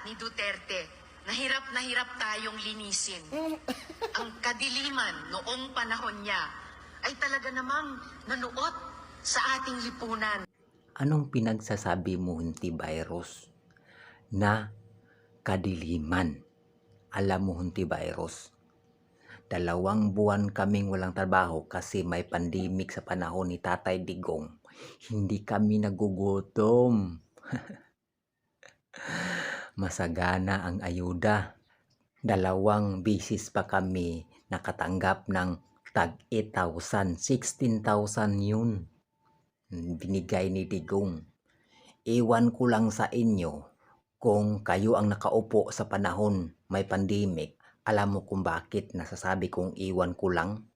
ni Duterte na hirap tayong linisin. Ang kadiliman noong panahon niya ay talaga namang nanuot sa ating lipunan. Anong pinagsasabi mo, Hontiveros? Na kadiliman. Alam mo, Hontiveros, 2 buwan kaming walang trabaho kasi may pandemic sa panahon ni Tatay Digong. Hindi kami nagugutom. Masagana ang ayuda. 2 bisis pa kami nakatanggap ng tag 8,000, 16,000 yun. Binigay ni Digong. Iwan ko lang sa inyo kung kayo ang nakaupo sa panahon may pandemic. Alam mo kung bakit nasasabi kong iwan ko lang?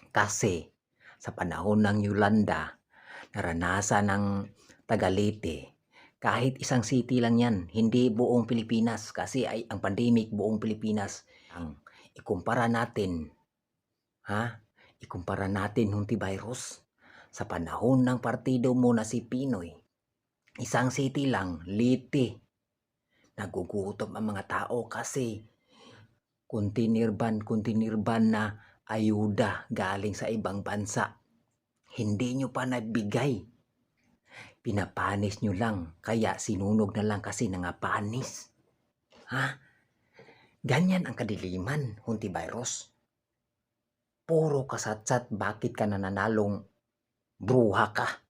Kasi sa panahon ng Yolanda, naranasan ng Tagalite, kahit isang city lang yan, hindi buong Pilipinas, kasi ay ang pandemic buong Pilipinas. Ang ikumpara natin, ikumpara natin, Hontiveros, sa panahon ng partido mo na si Pinoy, isang city lang, Liti, nagugutom ang mga tao kasi kontinirban na ayuda galing sa ibang bansa. Hindi nyo pa nabigay. Pinapanis nyo lang, kaya sinunog na lang kasi nangapanis. Ganyan ang kadiliman, Hontiveros. Puro kasatsat, bakit ka nananalong bruha ka?